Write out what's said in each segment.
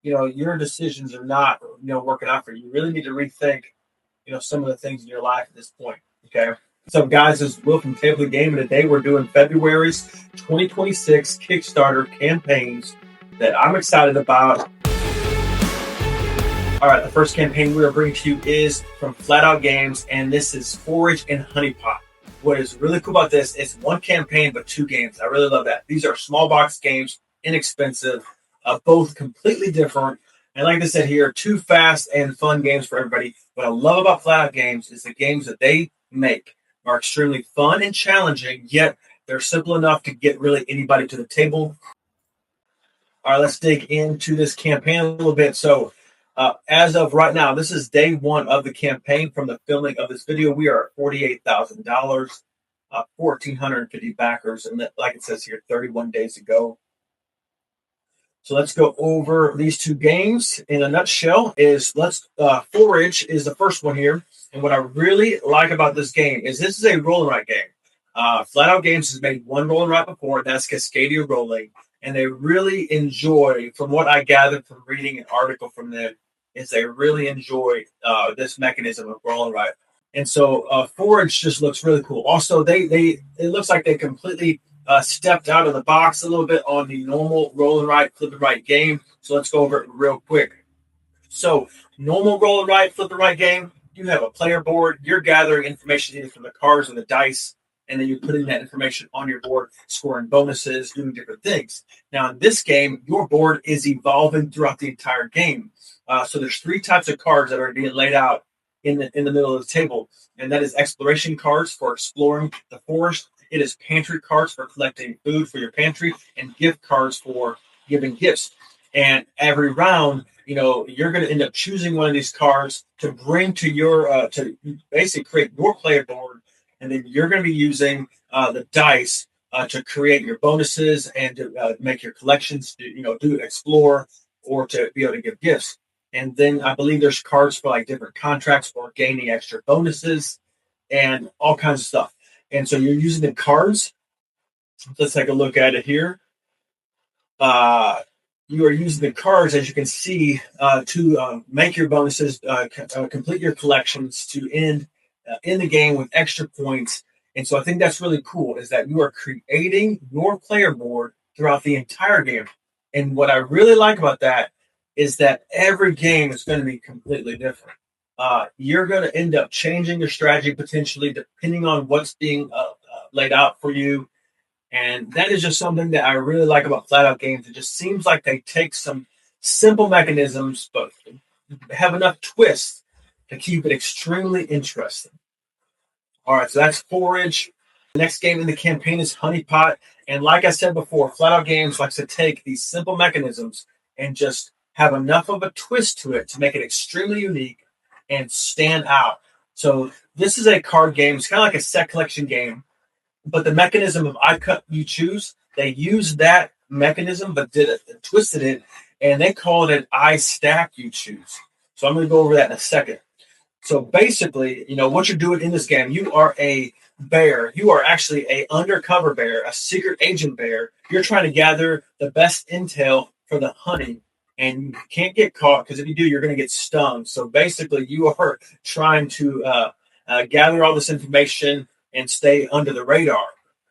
your decisions are not, working out for you. You really need to rethink, some of the things in your life at this point. Okay. So, guys, this is Will from Table the Game, and today we're doing February's 2026 Kickstarter campaigns that I'm excited about. All right, the first campaign we are bringing to you is from Flat Out Games, and this is Forage and Honey Pot. What is really cool about this is one campaign but two games. I really love that. These are small box games, inexpensive, both completely different. And like I said here, two fast and fun games for everybody. What I love about Flat Out Games is the games that they make are extremely fun and challenging, yet they're simple enough to get really anybody to the table. All right, let's dig into this campaign a little bit. So, as of right now, this is day one of the campaign. From the filming of this video, we are at $48,000, 1,450 backers, and like it says here, 31 days ago. So let's go over these two games in a nutshell. Forage is the first one here, and what I really like about this game is this is a roll and write game. Flat Out Games has made one roll and write before, that's Cascadia Rolling, and they really enjoy, from what I gathered from reading an article from them, is they really enjoy this mechanism of roll and write. And so Forage just looks really cool. Also, it looks like they completely stepped out of the box a little bit on the normal roll and write, flip and write game. So let's go over it real quick. So normal roll and write, flip and write game, you have a player board. You're gathering information either from the cards or the dice, and then you're putting that information on your board, scoring bonuses, doing different things. Now, in this game, your board is evolving throughout the entire game. So there's three types of cards that are being laid out in the middle of the table, and that is exploration cards for exploring the forest. It is pantry cards for collecting food for your pantry, and gift cards for giving gifts. And every round, you're going to end up choosing one of these cards to bring to your to basically create your player board, and then you're going to be using the dice to create your bonuses and to make your collections, do explore or to be able to give gifts. And then I believe there's cards for like different contracts for gaining extra bonuses and all kinds of stuff. And so you're using the cards. Let's take a look at it here. You are using the cards, as you can see, to make your bonuses, complete your collections, to end in the game with extra points. And so I think that's really cool, is that you are creating your player board throughout the entire game. And what I really like about that is that every game is going to be completely different. You're going to end up changing your strategy potentially depending on what's being laid out for you. And that is just something that I really like about Flat Out Games. It just seems like they take some simple mechanisms, but have enough twists to keep it extremely interesting. All right, so that's Forage. The next game in the campaign is Honey Pot. And like I said before, Flat Out Games likes to take these simple mechanisms and just have enough of a twist to it to make it extremely unique and stand out. So this is a card game. It's kind of like a set collection game, but the mechanism of I cut, you choose, they used that mechanism, but twisted it, and they called it I stack, you choose. So I'm going to go over that in a second. So basically, what you're doing in this game, you are a bear. You are actually a undercover bear, a secret agent bear. You're trying to gather the best intel for the honey, and you can't get caught, because if you do, you're going to get stung. So basically, you are trying to gather all this information and stay under the radar.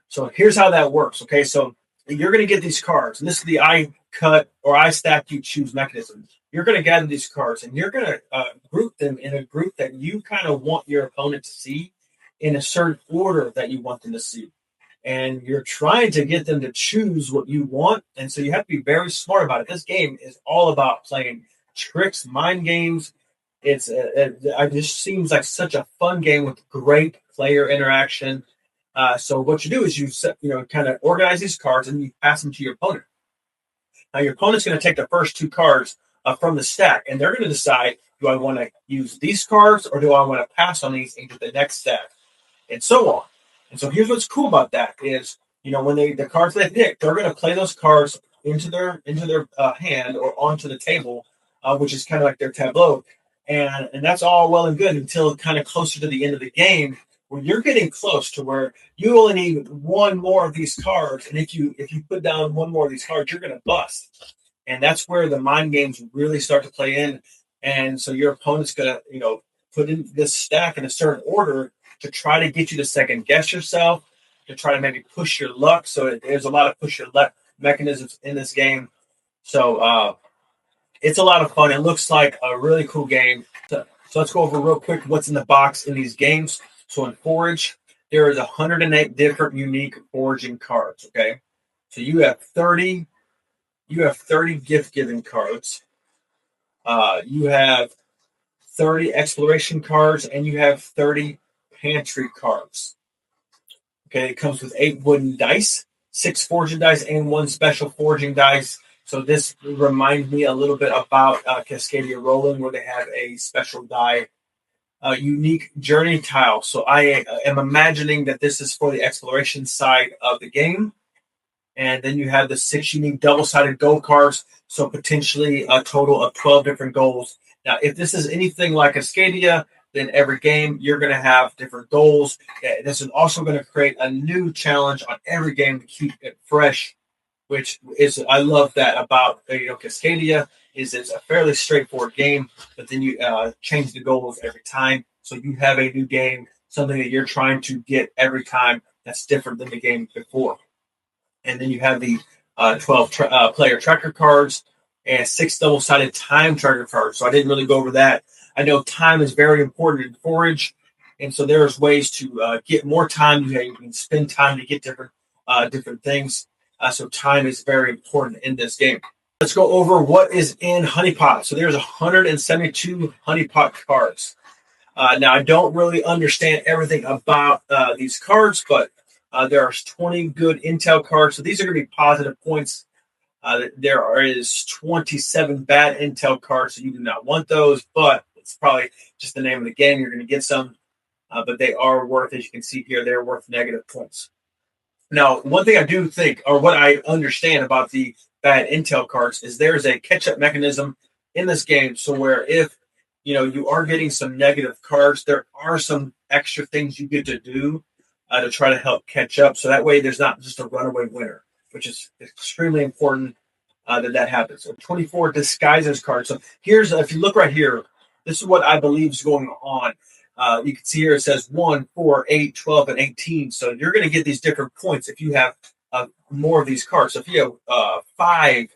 So here's how that works. Okay, so you're going to get these cards, and this is the I cut or I stack, you choose mechanism. You're going to gather these cards, and you're going to group them in a group that you kind of want your opponent to see in a certain order that you want them to see. And you're trying to get them to choose what you want. And so you have to be very smart about it. This game is all about playing tricks, mind games. It just seems like such a fun game with great player interaction. So what you do is you kind of organize these cards and you pass them to your opponent. Now your opponent's going to take the first two cards from the stack, and they're going to decide, do I want to use these cards or do I want to pass on these into the next stack, and so on. And so here's what's cool about that is, when the cards they pick, they're going to play those cards into their hand or onto the table, which is kind of like their tableau. And that's all well and good until kind of closer to the end of the game, where you're getting close to where you only need one more of these cards. And if you put down one more of these cards, you're going to bust. And that's where the mind games really start to play in. And so your opponent's gonna, put in this stack in a certain order to try to get you to second guess yourself, to try to maybe push your luck. So there's a lot of push your luck mechanisms in this game. So it's a lot of fun. It looks like a really cool game. So let's go over real quick what's in the box in these games. So in Forage, there is 108 different unique foraging cards. Okay, so you have 30 gift giving cards. You have 30 exploration cards, and you have 30 pantry cards. Okay, it comes with 8 wooden dice, 6 foraging dice, and 1 special foraging dice. So this reminds me a little bit about Cascadia Rolling, where they have a special die, unique journey tile. So I am imagining that this is for the exploration side of the game. And then you have the 6 unique double-sided goal cards, so potentially a total of 12 different goals. Now, if this is anything like Cascadia, then every game you're going to have different goals. This is also going to create a new challenge on every game to keep it fresh, which is, I love that about Cascadia. Is it's a fairly straightforward game, but then you change the goals every time, so you have a new game, something that you're trying to get every time that's different than the game before. And then you have the 12 player tracker cards and 6 double-sided time tracker cards. So I didn't really go over that. I know time is very important in Forage, and so there's ways to get more time. You can spend time to get different things. So time is very important in this game. Let's go over what is in Honeypot. So there's 172 Honeypot cards. Now, I don't really understand everything about these cards, but there are 20 good intel cards. So these are going to be positive points. There is 27 bad intel cards, so you do not want those, but it's probably just the name of the game. You're going to get some, but they are worth, as you can see here, they're worth negative points. Now, one thing I do think, or what I understand about the bad intel cards, is there's a catch-up mechanism in this game. So where if you are getting some negative cards, there are some extra things you get to do to try to help catch up. So that way there's not just a runaway winner, which is extremely important that happens. So 24 disguises cards. So here's, if you look right here, this is what I believe is going on. You can see here it says 1, 4, 8, 12, and 18. So you're going to get these different points if you have more of these cards. So if you have 5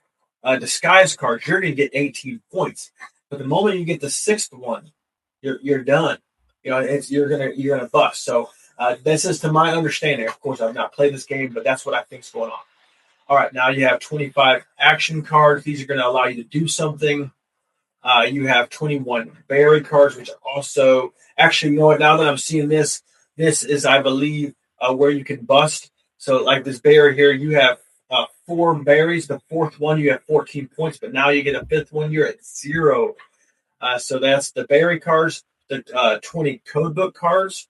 disguise cards, you're going to get 18 points. But the moment you get the 6th one, you're done. You're gonna bust. So this is to my understanding. Of course, I've not played this game, but that's what I think is going on. All right, now you have 25 action cards. These are going to allow you to do something. You have 21 berry cards, which also, actually, you know what? Now that I'm seeing this is, I believe, where you can bust. So, like this berry here, you have 4 berries. The 4th one, you have 14 points, but now you get a 5th one, you're at 0. So that's the berry cards. The 20 codebook cards.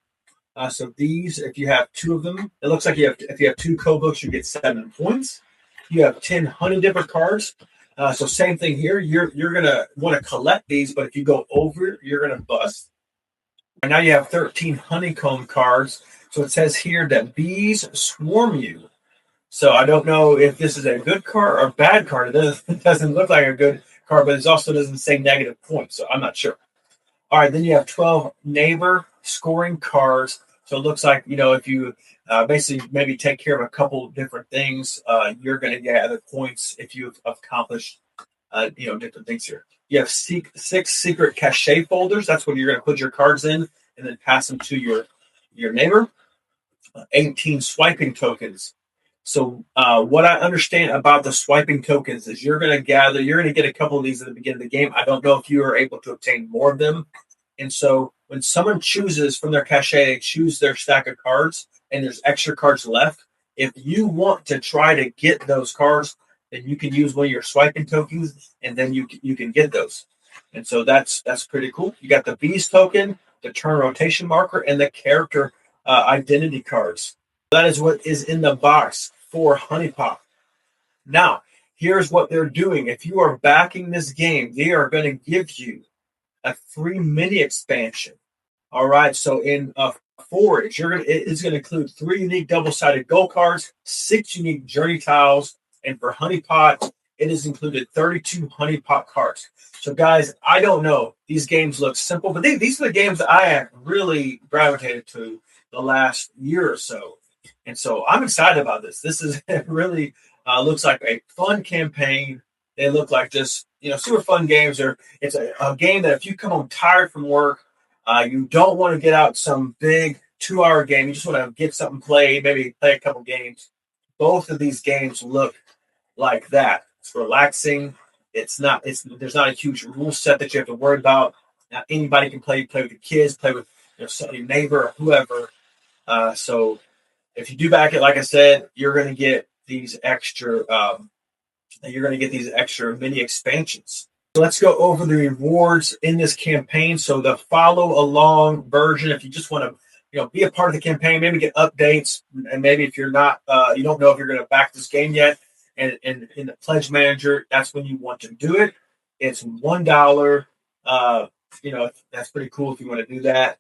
So these, if you have 2 of them, it looks like if you have 2 codebooks, you get 7 points. You have 10 honey dipper cards. So same thing here. You're gonna want to collect these, but if you go over, you're gonna bust. And now you have 13 honeycomb cards. So it says here that bees swarm you. So I don't know if this is a good card or a bad card. It doesn't look like a good card, but it also doesn't say negative points. So I'm not sure. All right, then you have 12 neighbor scoring cards. So it looks like, if you basically maybe take care of a couple different things, you're going to gather points if you've accomplished, different things here. You have 6 secret cachet folders. That's what you're going to put your cards in and then pass them to your neighbor. 18 swiping tokens. So what I understand about the swiping tokens is you're going to get a couple of these at the beginning of the game. I don't know if you are able to obtain more of them. And so when someone chooses from their cachet, they choose their stack of cards and there's extra cards left. If you want to try to get those cards, then you can use one of your swiping tokens and then you can get those. And so that's pretty cool. You got the beast token, the turn rotation marker, and the character identity cards. That is what is in the box for Honeypot. Now, here's what they're doing. If you are backing this game, they are going to give you a free mini expansion. All right, so in Forage, it's going to include 3 unique double-sided gold cards, 6 unique journey tiles, and for Honeypot, it has included 32 honey pot cards. So, guys, I don't know. These games look simple, but these are the games that I have really gravitated to the last year or so. And so I'm excited about this. This is really looks like a fun campaign. They look like just, super fun games. Or it's a game that if you come home tired from work, you don't want to get out some big 2-hour game. You just want to get something played, maybe play a couple games. Both of these games look like that. It's relaxing. There's not a huge rule set that you have to worry about. Now, anybody can play with the kids, play with your neighbor or whoever. So if you do back it, like I said, you're going to get these extra. You're going to get these extra mini expansions. So let's go over the rewards in this campaign. So the follow along version, if you just want to, be a part of the campaign, maybe get updates, and maybe if you're not, you don't know if you're going to back this game yet, and in the pledge manager, that's when you want to do it. It's $1. That's pretty cool if you want to do that.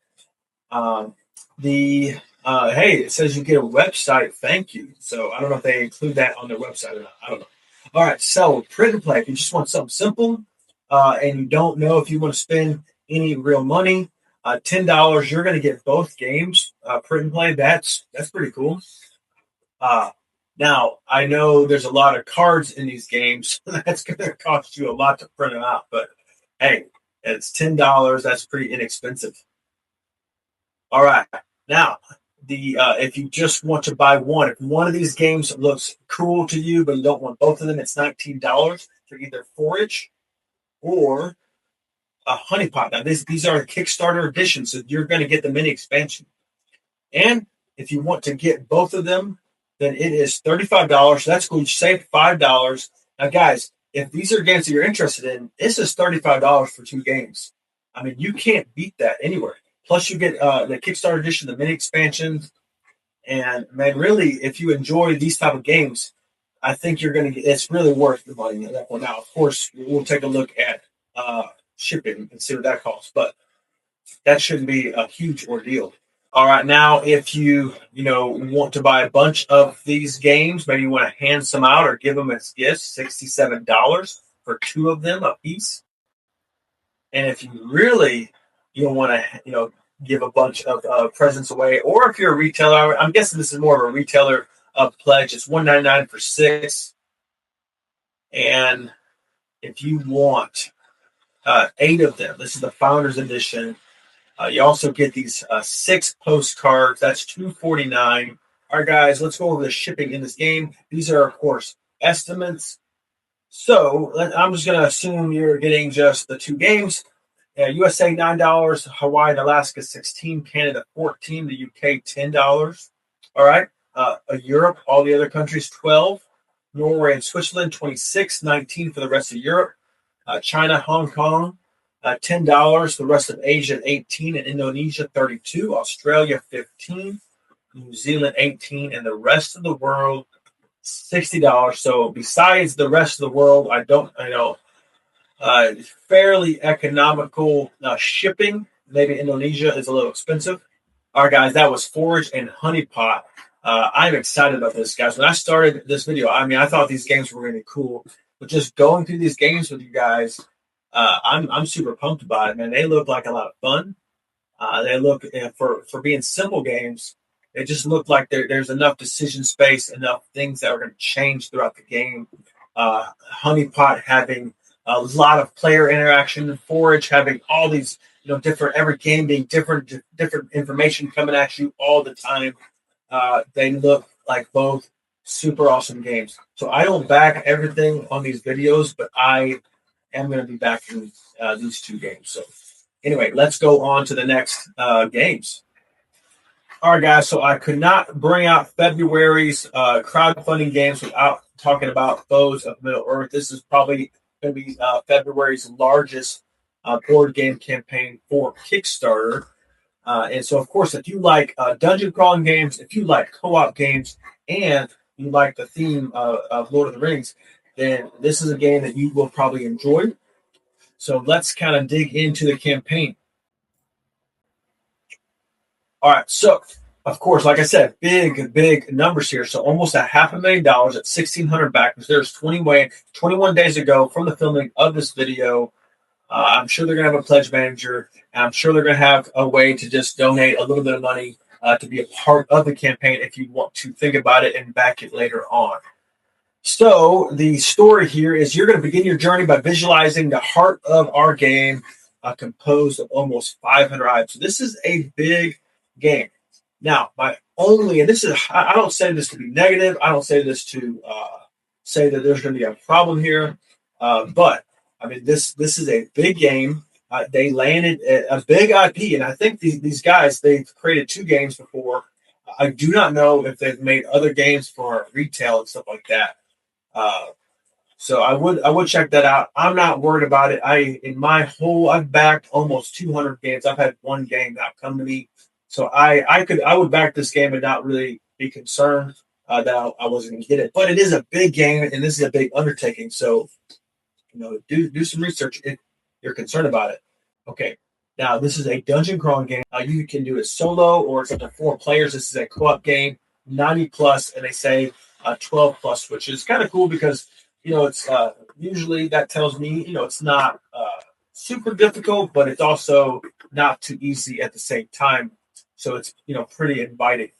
Hey, it says you get a website. Thank you. So I don't know if they include that on their website or not. I don't know. All right. So print and play. If you just want something simple, and you don't know if you want to spend any real money, $10, you're going to get both games. Print and play. That's pretty cool. Now I know there's a lot of cards in these games. That's going to cost you a lot to print them out. But hey, it's $10. That's pretty inexpensive. All right. Now, if you just want to buy one, if one of these games looks cool to you, but you don't want both of them, it's $19 for either Forage or a Honey Pot. Now, these are Kickstarter editions, so you're going to get the mini expansion. And if you want to get both of them, then it is $35. So that's cool. You save $5. Now, guys, if these are games that you're interested in, this is $35 for 2 games. I mean, you can't beat that anywhere. Plus, you get the Kickstarter edition, the mini expansions, and man, really, if you enjoy these type of games, I think you're going to get. It's really worth the money at that point. Now, of course, we'll take a look at shipping and see what that costs, but that shouldn't be a huge ordeal. All right, now if you want to buy a bunch of these games, maybe you want to hand some out or give them as gifts, $67 for 2 of them a piece. And if you really want to give a bunch of presents away, or if you're a retailer, I'm guessing this is more of a retailer pledge. It's $1.99 for 6, and if you want 8 of them, this is the Founders Edition. You also get these 6 postcards. That's $2.49. All right, guys, let's go over the shipping in this game. These are, of course, estimates. So I'm just going to assume you're getting just the 2 games. USA $9, Hawaii and Alaska $16, Canada $14, the UK $10. All right, Europe, all the other countries $12, Norway and Switzerland $26, $19 for the rest of Europe. China, Hong Kong $10, the rest of Asia $18, and Indonesia $32, Australia $15, New Zealand $18, and the rest of the world $60. So besides the rest of the world, I know. Fairly economical shipping. Maybe Indonesia is a little expensive. All right, guys, that was Forage and Honey Pot. I'm excited about this, guys. When I started this video, I thought these games were really cool. But just going through these games with you guys, I'm super pumped about it, man. They look like a lot of fun. They look, for being simple games, they just look like there's enough decision space, enough things that are going to change throughout the game. Honey Pot having a lot of player interaction, Forage having all these, different, every game being different information coming at you all the time. They look like both super awesome games. So I don't back everything on these videos, but I am going to be backing these 2 games. So anyway, let's go on to the next games. All right, guys. So I could not bring out February's crowdfunding games without talking about Foes of Middle Earth. This is probably going to be February's largest board game campaign for Kickstarter. And so, of course, if you like dungeon crawling games, if you like co-op games, and you like the theme of Lord of the Rings, then this is a game that you will probably enjoy. So let's kind of dig into the campaign. All right, so Of course, like I said, big numbers here. So almost $500,000 at 1,600 backers. There's 21 days ago from the filming of this video. I'm sure they're going to have a pledge manager, and I'm sure they're going to have a way to just donate a little bit of money to be a part of the campaign if you want to think about it and back it later on. So the story here is you're going to begin your journey by visualizing the heart of our game, composed of almost 500 items. So this is a big game. Now, and this is, I don't say this to be negative. I don't say this to say that there's going to be a problem here. But I mean, this is a big game. They landed a big IP, and I think these guys, they've created 2 games before. I do not know if they've made other games for retail and stuff like that. Uh, so I would check that out. I'm not worried about it. I've backed almost 200 games. I've had one game not come to me, so I would back this game and not really be concerned that I wasn't going to get it. But it is a big game, and this is a big undertaking. So do some research if you're concerned about it. Okay. Now, this is a dungeon crawling game. You can do it solo or it's up to 4 players. This is a co-op game, 90 plus, and they say 12 plus, which is kind of cool because, it's usually that tells me, it's not super difficult, but it's also not too easy at the same time. So it's, pretty inviting.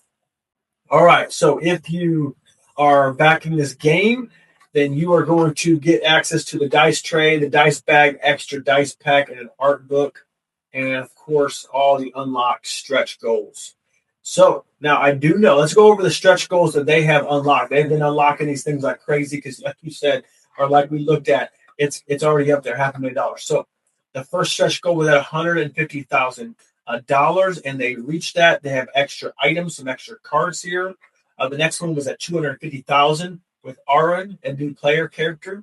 All right. So if you are backing this game, then you are going to get access to the dice tray, the dice bag, extra dice pack, and an art book, and of course, all the unlocked stretch goals. So now I do know. Let's go over the stretch goals that they have unlocked. They've been unlocking these things like crazy because, like you said, or like we looked at, it's already up there, $500,000. So the first stretch goal was at $150,000, and they reached that. They have extra items, some extra cards here. The next one was at $250,000 with Aaron, a new player character,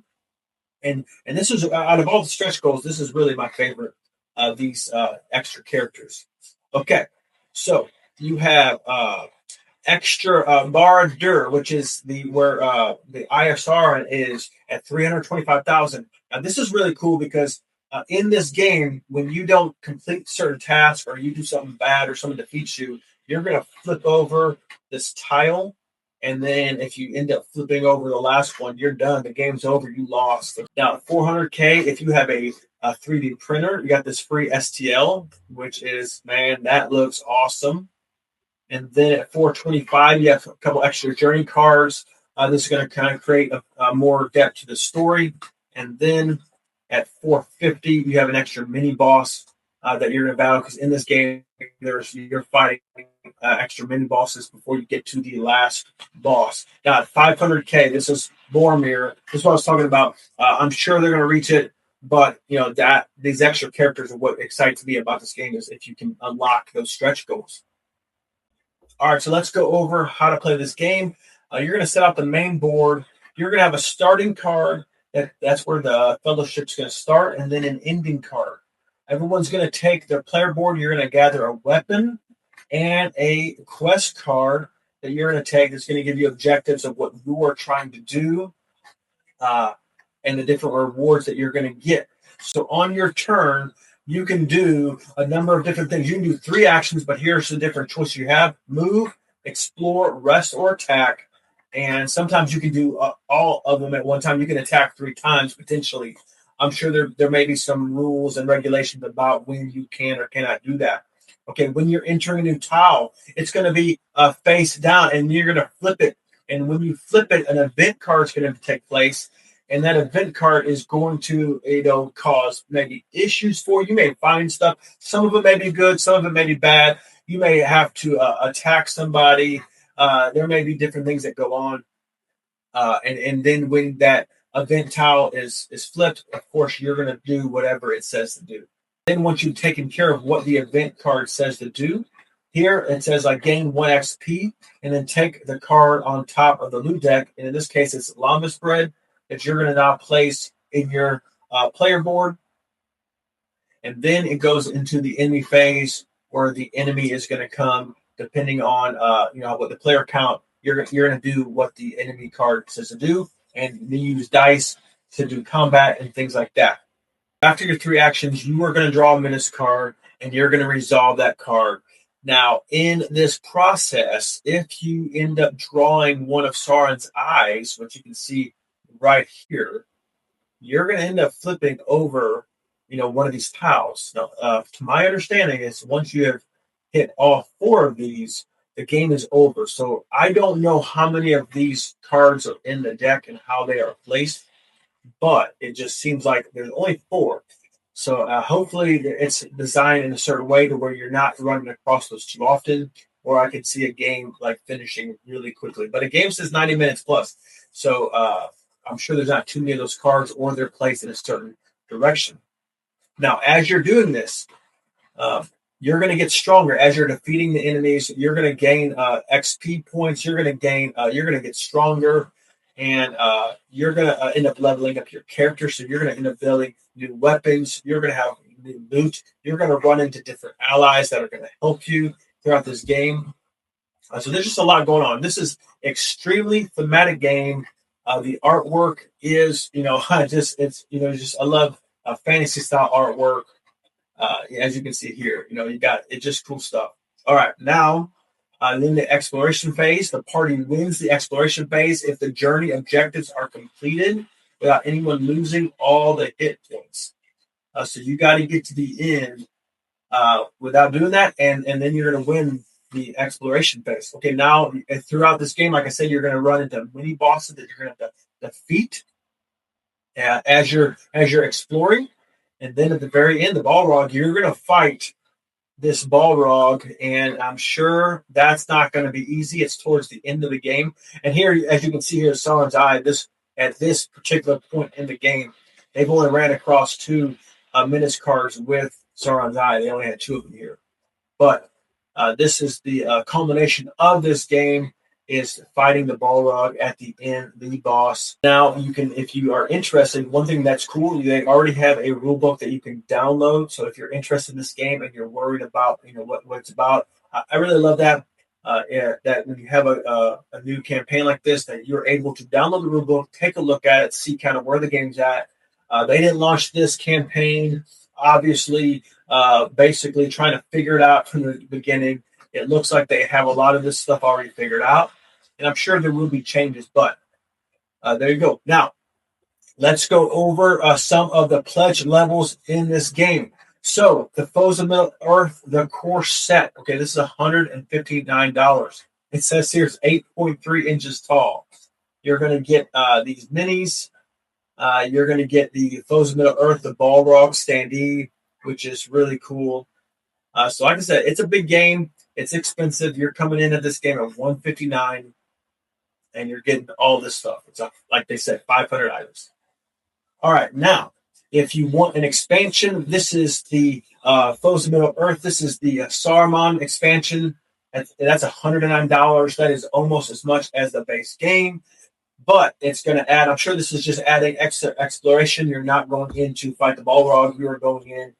and this is out of all the stretch goals, this is really my favorite of these extra characters. Okay, so you have extra Marauder, which is where the ISR is at 325,000. Now this is really cool because in this game, when you don't complete certain tasks or you do something bad or someone defeats you, you're going to flip over this tile. And then if you end up flipping over the last one, you're done. The game's over. You lost. Now, 400K, if you have a 3D printer, you got this free STL, which is, man, that looks awesome. And then at 425, you have a couple extra journey cards. This is going to kind of create a more depth to the story. And then at 450, you have an extra mini boss that you're going to battle, because in this game, you're fighting extra mini bosses before you get to the last boss. Now, at 500K, this is Boromir. This is what I was talking about. I'm sure they're going to reach it, but that these extra characters are what excites me about this game, is if you can unlock those stretch goals. All right, so let's go over how to play this game. You're going to set out the main board. You're going to have a starting card. That's where the fellowship's going to start, and then an ending card. Everyone's going to take their player board. You're going to gather a weapon and a quest card that you're going to take that's going to give you objectives of what you are trying to do and the different rewards that you're going to get. So on your turn, you can do a number of different things. You can do 3 actions, but here's the different choices you have: move, explore, rest, or attack. And sometimes you can do all of them at one time. You can attack 3 times potentially. I'm sure there may be some rules and regulations about when you can or cannot do that. Okay, when you're entering a new tile, it's going to be face down, and you're going to flip it. And when you flip it, an event card is going to take place, and that event card is going to cause maybe issues for you. You may find stuff. Some of it may be good, some of it may be bad. You may have to attack somebody. There may be different things that go on, and then when that event tile is flipped, of course you're going to do whatever it says to do. Then once you've taken care of what the event card says to do, here it says I gain 1 XP, and then take the card on top of the loot deck, and in this case it's Lambus bread that you're going to now place in your player board, and then it goes into the enemy phase where the enemy is going to come depending on what the player count. You're going to do what the enemy card says to do, and then use dice to do combat and things like that. After your 3 actions, you are going to draw a menace card, and you're going to resolve that card. Now, in this process, if you end up drawing one of Sauron's eyes, which you can see right here, you're going to end up flipping over, one of these tiles. Now, to my understanding, is once you have hit all four of these, the game is over. So I don't know how many of these cards are in the deck and how they are placed, but it just seems like there's only four. So hopefully it's designed in a certain way to where you're not running across those too often, or I could see a game like finishing really quickly. But a game says 90 minutes plus. So I'm sure there's not too many of those cards or they're placed in a certain direction. Now, as you're doing this, uh, you're going to get stronger as you're defeating the enemies. You're going to gain XP points. You're going to gain. You're going to get stronger, and you're going to end up leveling up your character. So you're going to end up building new weapons. You're going to have new loot. You're going to run into different allies that are going to help you throughout this game. So there's just a lot going on. This is extremely thematic game. The artwork is, I love fantasy style artwork. As you can see here, you got it, just cool stuff. All right, now in the exploration phase, the party wins the exploration phase if the journey objectives are completed without anyone losing all the hit points. So you got to get to the end without doing that, and then you're going to win the exploration phase. Okay, now throughout this game, like I said, you're going to run into mini bosses that you're going to defeat as you're exploring. And then at the very end, the Balrog, you're going to fight this Balrog, and I'm sure that's not going to be easy. It's towards the end of the game. And here, as you can see here, Sauron's Eye, at this particular point in the game, they've only ran across two Minas cards with Sauron's Eye. They only had two of them here. But this is the culmination of this game, is fighting the Balrog at the end, the boss. Now you can, if you are interested, one thing that's cool, they already have a rule book that you can download. So if you're interested in this game and you're worried about, what it's about, I really love that. That when you have a new campaign like this, that you're able to download the rule book, take a look at it, see kind of where the game's at. They didn't launch this campaign, obviously, basically trying to figure it out from the beginning. It looks like they have a lot of this stuff already figured out. And I'm sure there will be changes, but there you go. Now, let's go over some of the pledge levels in this game. So, the Foes of Middle Earth, the core set. Okay, this is $159. It says here it's 8.3 inches tall. You're going to get these minis. You're going to get the Foes of Middle Earth, the Balrog standee, which is really cool. So, like I said, it's a big game. It's expensive. You're coming into this game at $159. And you're getting all this stuff. It's like they said, 500 items. All right, now, if you want an expansion, this is the Foes of Middle Earth. This is the Saruman expansion. That's $109. That is almost as much as the base game, but it's going to add. I'm sure this is just adding extra exploration. You're not going in to fight the Balrog. You are going in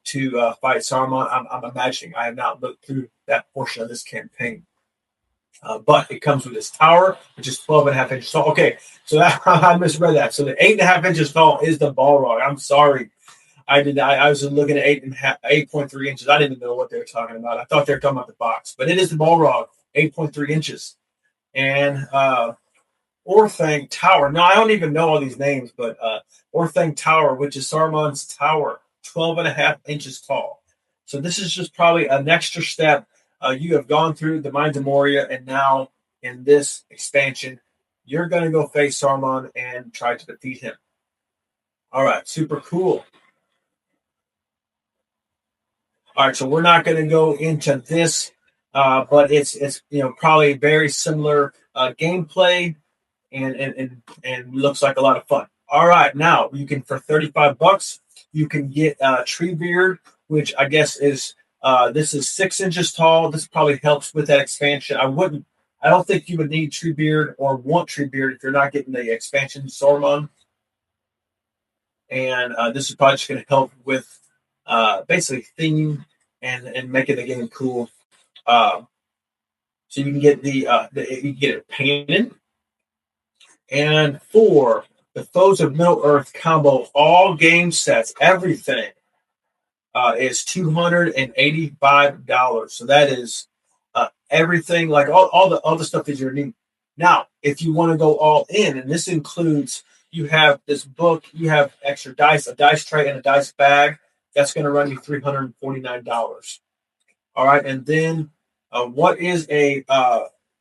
to fight Saruman. I'm imagining. I have not looked through that portion of this campaign. But it comes with this tower, which is 12.5 inches tall. Okay, so I misread that. So the 8.5 inches tall is the Balrog. I'm sorry. I was looking at 8.3 inches. I didn't know what they were talking about. I thought they were talking about the box. But it is the Balrog, 8.3 inches. And Orthanc Tower. Now, I don't even know all these names, but Orthanc Tower, which is Saruman's tower, 12.5 inches tall. So this is just probably an extra step. You have gone through the Mines of Moria, and now in this expansion, you're going to go face Saruman and try to defeat him. All right, super cool. All right, so we're not going to go into this, but it's probably very similar gameplay, and looks like a lot of fun. All right, now you can, for $35, you can get Treebeard, which I guess is. This is 6 inches tall. This probably helps with that expansion. I don't think you would need Treebeard or want Treebeard if you're not getting the expansion Saruman. And this is probably just going to help with basically theme and making the game cool. So you can get you can get it painted. And for the Foes of Middle Earth combo, all game sets, everything, is $285. So that is everything, like all the other stuff that you need. Now, if you want to go all in, and this includes, you have this book, you have extra dice, a dice tray, and a dice bag. That's going to run you $349. All right, and then what is a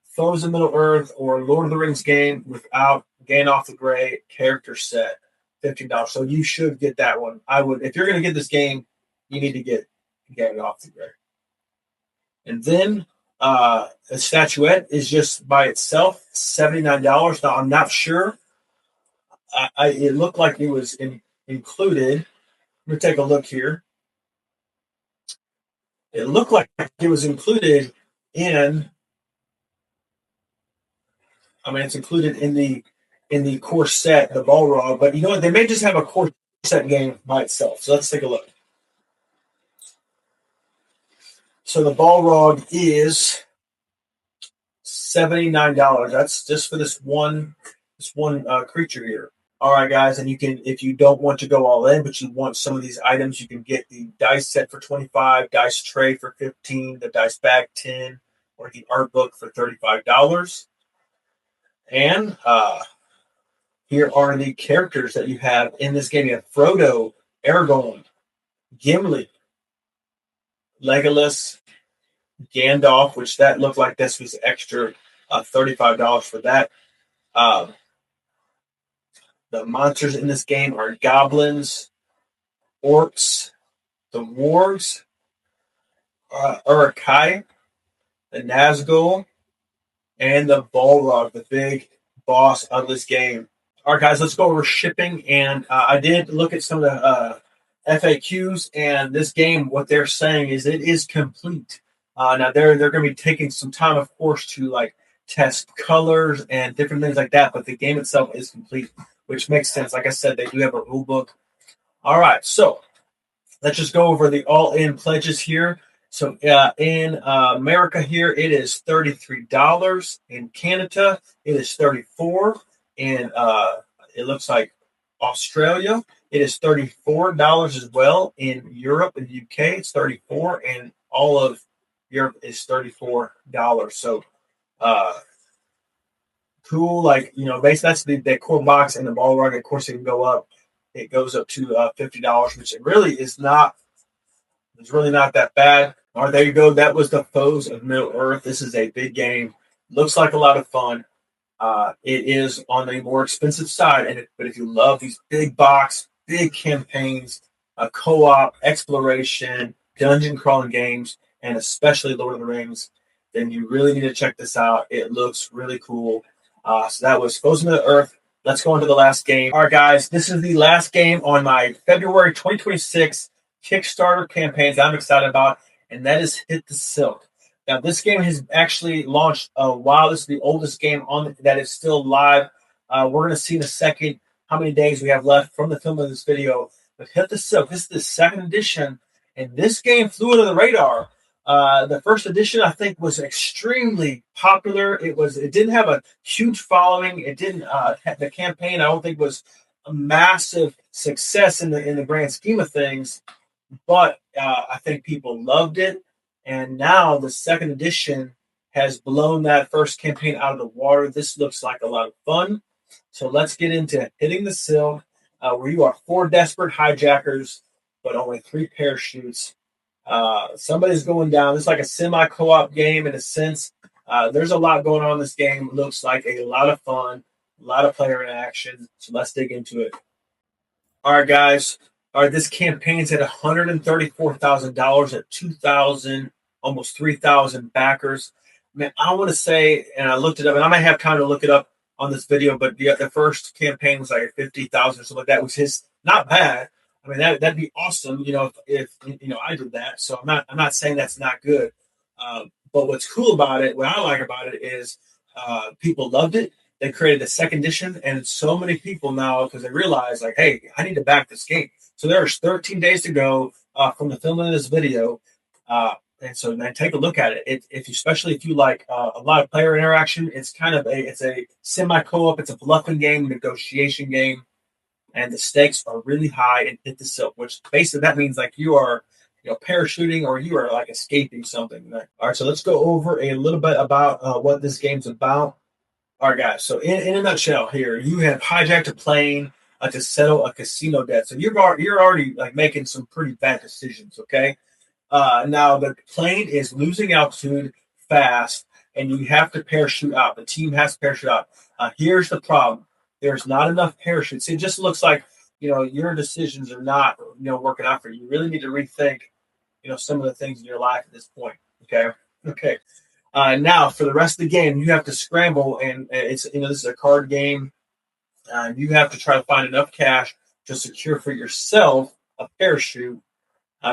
Foes of Middle Earth or Lord of the Rings game without Gandalf the Grey character set? $15. So you should get that one. I would, if you're going to get this game, you need to get Gandalf the Grey. And then a statuette is just by itself $79. Now I'm not sure. It looked like it was included. Let me take a look here. It looked like it was included in. I mean, it's included in the core set, the Balrog. But you know what? They may just have a core set game by itself. So let's take a look. So the Balrog is $79. That's just for this one creature here. All right, guys, and you can, if you don't want to go all in, but you want some of these items, you can get the dice set for $25, dice tray for $15, the dice bag $10, or the art book for $35. And here are the characters that you have in this game. You have Frodo, Aragorn, Gimli, Legolas, Gandalf, which that looked like this was extra $35 for that. The monsters in this game are goblins, orcs, the wargs, Uruk-hai, the Nazgul, and the Balrog, the big boss of this game. All right, guys, let's go over shipping. And I did look at some of the FAQs, and this game, what they're saying is it is complete. Now they're going to be taking some time, of course, to like test colors and different things like that. But the game itself is complete, which makes sense. Like I said, they do have a rule book. All right, so let's just go over the all-in pledges here. So in America here, it is $33. In Canada, it is $34. In it looks like Australia, it is $34 as well. In Europe and the UK, it's $34, and all of Europe is $34. So cool. Like, you know, basically that's the core box and the Balrog. Of course, it can go up. It goes up to $50, which it really is not. It's really not that bad. All right, there you go. That was the Foes of Middle Earth. This is a big game. Looks like a lot of fun. It is on the more expensive side, but if you love these big box, big campaigns, co-op, exploration, dungeon crawling games, and especially Lord of the Rings, then you really need to check this out. It looks really cool. So that was Foes of Middle Earth. Let's go on to the last game. All right, guys, this is the last game on my February 2026 Kickstarter campaigns I'm excited about, and that is Hit the Silk. Now, this game has actually launched a while. This is the oldest game on that is still live. We're going to see in a second how many days we have left from the film of this video. But Hit the Silk, this is the second edition, and this game flew under the radar. The first edition, I think, was extremely popular. It didn't have a huge following. It didn't. The campaign, I don't think, was a massive success in the grand scheme of things. But I think people loved it, and now the second edition has blown that first campaign out of the water. This looks like a lot of fun. So let's get into Hitting the Silk, where you are 4 desperate hijackers, but only 3 parachutes. Somebody's going down. It's like a semi-co-op game in a sense. There's a lot going on in this game. It looks like a lot of fun, a lot of player interaction. So let's dig into it. All right, guys. All right, this campaign's at $134,000 at 2,000, almost 3,000 backers. Man, I want to say, and I looked it up, and I might have time to look it up on this video, but the first campaign was like 50,000 or something like that. Was his not bad. I mean, that'd be awesome, you know, if you know I did that. So I'm not saying that's not good. But what's cool about it, what I like about it is people loved it. They created a second edition, and so many people now, because they realize, like, hey, I need to back this game. So there's 13 days to go from the filming of this video. And so then take a look at it. Especially if you like a lot of player interaction, it's a semi co-op. It's a bluffing game, negotiation game, and the stakes are really high and Hit the Silk, which basically that means like you are parachuting, or you are like escaping something. All right, so let's go over a little bit about what this game's about. All right, guys. So in a nutshell, here you have hijacked a plane to settle a casino debt. So you're already like making some pretty bad decisions. Okay. Now the plane is losing altitude fast, and you have to parachute out. The team has to parachute out. Here's the problem: there's not enough parachutes. It just looks like your decisions are not working out for you. You really need to rethink some of the things in your life at this point. Okay. Okay. Now for the rest of the game, you have to scramble, and it's this is a card game. You have to try to find enough cash to secure for yourself a parachute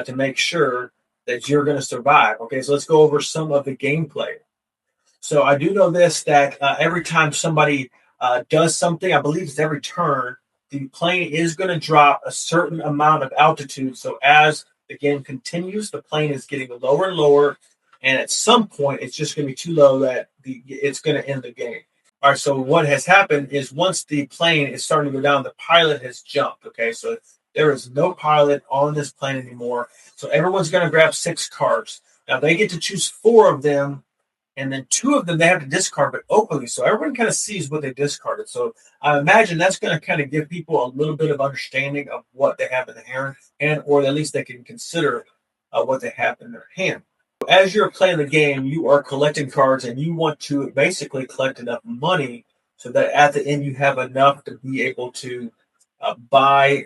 to make sure that you're going to survive. Okay, so let's go over some of the gameplay. So I do know this, that every time somebody does something, I believe it's every turn, the plane is going to drop a certain amount of altitude. So as the game continues, the plane is getting lower and lower, and at some point, it's just going to be too low that it's going to end the game. All right, so what has happened is once the plane is starting to go down, the pilot has jumped. Okay, so there is no pilot on this plane anymore. So everyone's going to grab 6 cards. Now they get to choose 4 of them, and then 2 of them they have to discard, but openly. So everyone kind of sees what they discarded. So I imagine that's going to kind of give people a little bit of understanding of what they have in their hand, or at least they can consider what they have in their hand. As you're playing the game, you are collecting cards, and you want to basically collect enough money so that at the end you have enough to be able to buy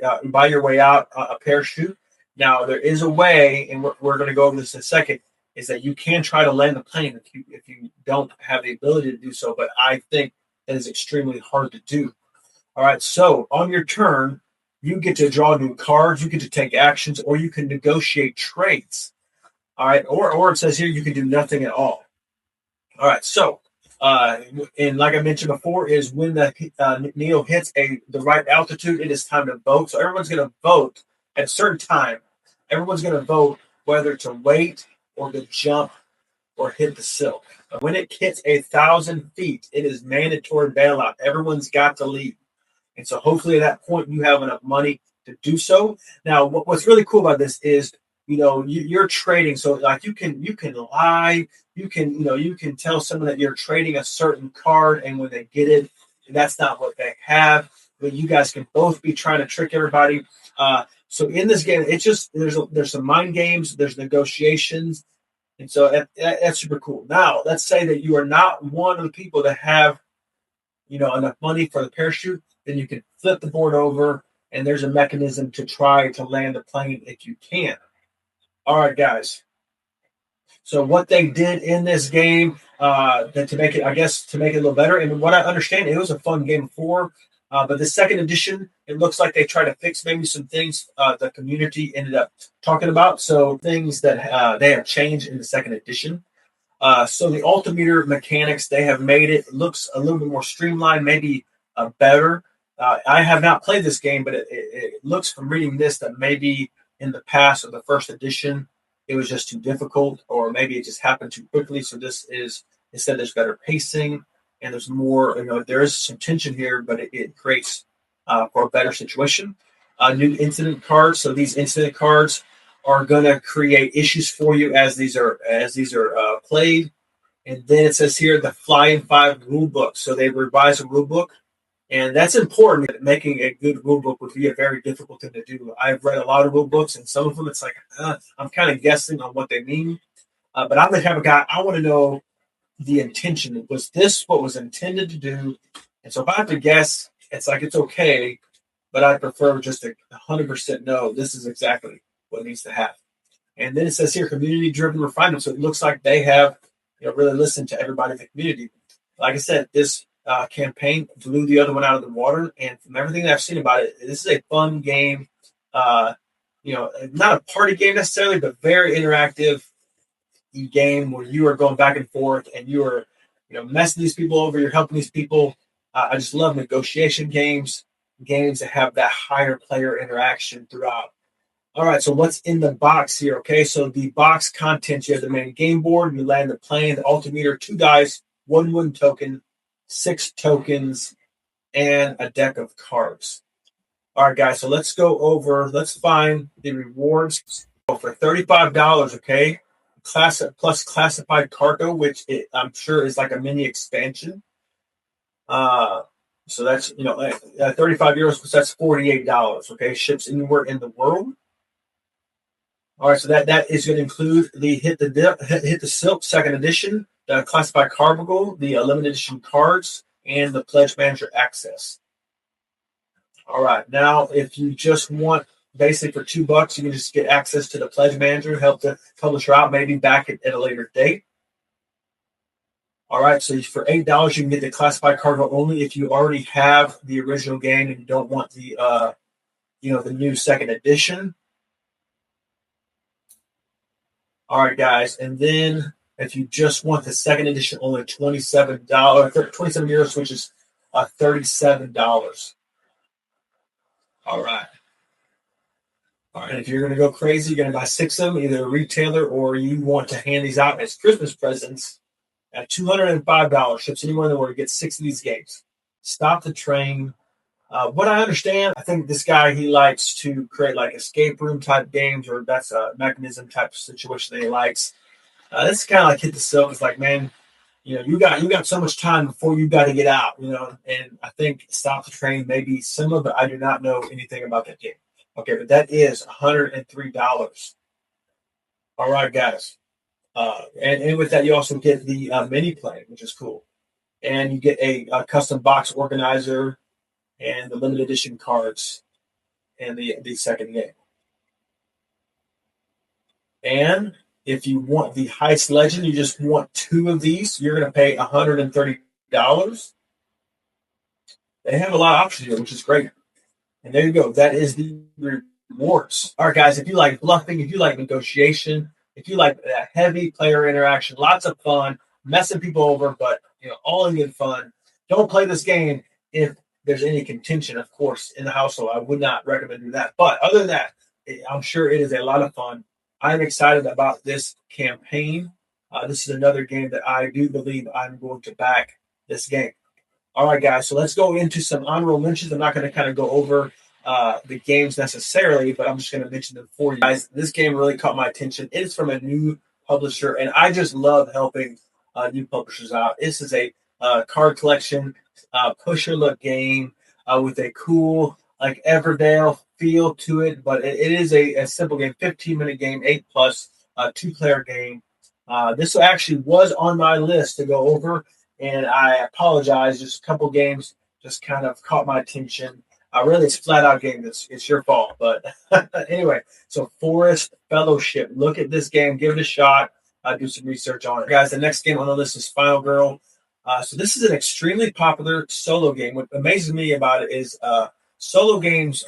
your way out a parachute. Now there is a way, and we're going to go over this in a second, is that you can try to land the plane if you don't have the ability to do so. But I think that is extremely hard to do. All right, so on your turn, you get to draw new cards, you get to take actions, or you can negotiate trades. All right, or it says here you can do nothing at all. All right, so and like I mentioned before, is when the needle hits the right altitude, it is time to vote. So everyone's going to vote at a certain time. Everyone's going to vote whether to wait or to jump or hit the silk. When it hits 1,000 feet, it is mandatory bailout. Everyone's got to leave. And so hopefully at that point you have enough money to do so. Now, what's really cool about this is, you're trading. So like you can lie, you can tell someone that you're trading a certain card, and when they get it, that's not what they have. But you guys can both be trying to trick everybody. So in this game, it's just there's some mind games, there's negotiations, and so that's super cool. Now, let's say that you are not one of the people that have enough money for the parachute, then you can flip the board over, and there's a mechanism to try to land the plane if you can. All right, guys. So what they did in this game, to make it a little better, and what I understand, it was a fun game before, but the second edition, it looks like they tried to fix maybe some things the community ended up talking about. So things that they have changed in the second edition. So the altimeter mechanics, they have made it looks a little bit more streamlined, maybe better. I have not played this game, but it looks from reading this that maybe in the past of the first edition, it was just too difficult, or maybe it just happened too quickly. So this is, instead, there's better pacing, and there's more, there is some tension here, but it creates for a better situation. New incident cards. So these incident cards are going to create issues for you as these are played. And then it says here the Flying 5 rule book. So they revised a rule book, and that's important. Making a good rule book would be a very difficult thing to do. I've read a lot of rule books, and some of them it's like I'm kind of guessing on what they mean. But I'm the type of guy, I want to know the intention. Was this what was intended to do? And so if I have to guess, it's like it's okay, but I prefer just a 100% no. This is exactly what needs to happen. And then it says here community-driven refinement. So it looks like they have really listened to everybody in the community. Like I said, this campaign blew the other one out of the water. And from everything that I've seen about it, this is a fun game. Not a party game necessarily, but very interactive game where you are going back and forth, and you are messing these people over. You're helping these people. I just love negotiation games that have that higher player interaction throughout. All right, so what's in the box here? Okay, so the box contents, you have the main game board, you land the plane, the altimeter, 2 dice, 1 wooden token, 6 tokens, and a deck of cards. All right, guys, so let's find the rewards. for $35, okay, plus classified cargo, which I'm sure is like a mini expansion. So that's €35, so that's $48. Okay, ships anywhere in the world. All right, so that is going to include the Hit the Silk second edition, the classified cargo, the limited edition cards, and the pledge manager access. All right, now if you just want basically for $2, you can just get access to the pledge manager, help the publisher out, maybe back at a later date. All right, so for $8, you can get the classified cargo only if you already have the original game and you don't want the the new second edition. All right, guys, and then if you just want the second edition, only $27, €27, which is $37. All right. All right, if you're going to go crazy, you're going to buy 6 of them, either a retailer or you want to hand these out as Christmas presents at $205. Ships anywhere in the world. Get 6 of these games. Stop the Train. What I understand, I think this guy, he likes to create like escape room type games, or that's a mechanism type of situation that he likes. This is kind of like Hit the Silk. It's like, man, you got so much time before you got to get out, and I think Stop the Train may be similar, but I do not know anything about that game. Okay, but that is $103. All right, guys. And with that, you also get the mini plane, which is cool. And you get a custom box organizer and the limited edition cards and the second game. And if you want the Heist Legend, you just want 2 of these, you're going to pay $130. They have a lot of options here, which is great. And there you go. That is the rewards. All right, guys, if you like bluffing, if you like negotiation, if you like heavy player interaction, lots of fun, messing people over, but all in good fun, don't play this game if there's any contention, of course, in the household. I would not recommend doing that. But other than that, I'm sure it is a lot of fun. I'm excited about this campaign. This is another game that I do believe I'm going to back this game. All right, guys, so let's go into some honorable mentions. I'm not going to kind of go over the games necessarily, but I'm just going to mention them for you guys. This game really caught my attention. It is from a new publisher, and I just love helping new publishers out. This is a card collection, pusher look game with a cool, like Everdale feel to it, but it is a simple game, 15-minute game, 8+, 2-player game. This actually was on my list to go over, and I apologize. Just a couple games just kind of caught my attention. Really, it's a flat-out game. It's your fault. But anyway, so Forest Fellowship. Look at this game. Give it a shot. Do some research on it. Guys, the next game on the list is Final Girl. So this is an extremely popular solo game. What amazes me about it is solo games,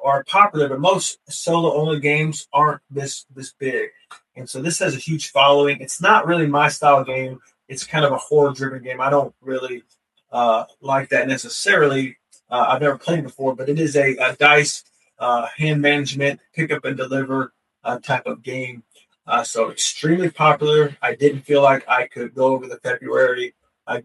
are popular, but most solo-only games aren't this big. And so this has a huge following. It's not really my style game. It's kind of a horror-driven game. I don't really like that necessarily. I've never played before, but it is a dice, hand management, pick up and deliver type of game. So extremely popular. I didn't feel like I could go over the February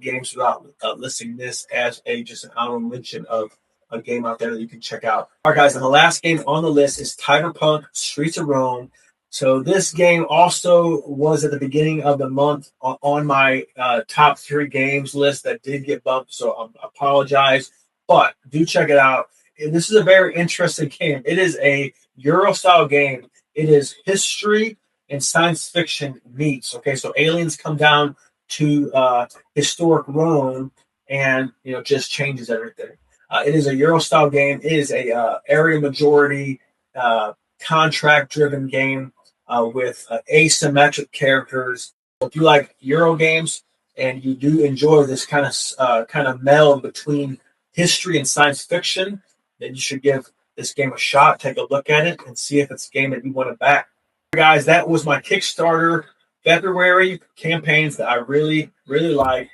games without listing this as just an honorable mention of a game out there that you can check out. All right, guys, and the last game on the list is Cyberpunk Streets of Rome. So this game also was at the beginning of the month on my top 3 games list that did get bumped, so I apologize. But do check it out. And this is a very interesting game. It is a Euro-style game. It is history and science fiction meets. Okay, so aliens come down to historic Rome and just changes everything. It is a Euro-style game. It is a area majority contract-driven game with asymmetric characters. If you like Euro games and you do enjoy this kind of meld between history and science fiction, then you should give this game a shot. Take a look at it and see if it's a game that you want to back. Guys, that was my Kickstarter February campaigns that I really, really like.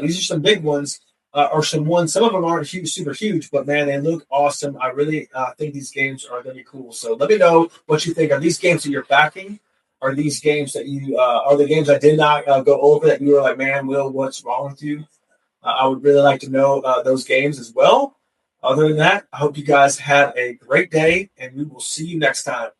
These are some big ones, or some of them aren't super huge, but man, they look awesome. I really think these games are going to be cool. So let me know what you think. Are these games that you're backing? Are these games that you are the games I did not go over that you were like, man, Will, what's wrong with you? I would really like to know those games as well. Other than that, I hope you guys had a great day, and we will see you next time.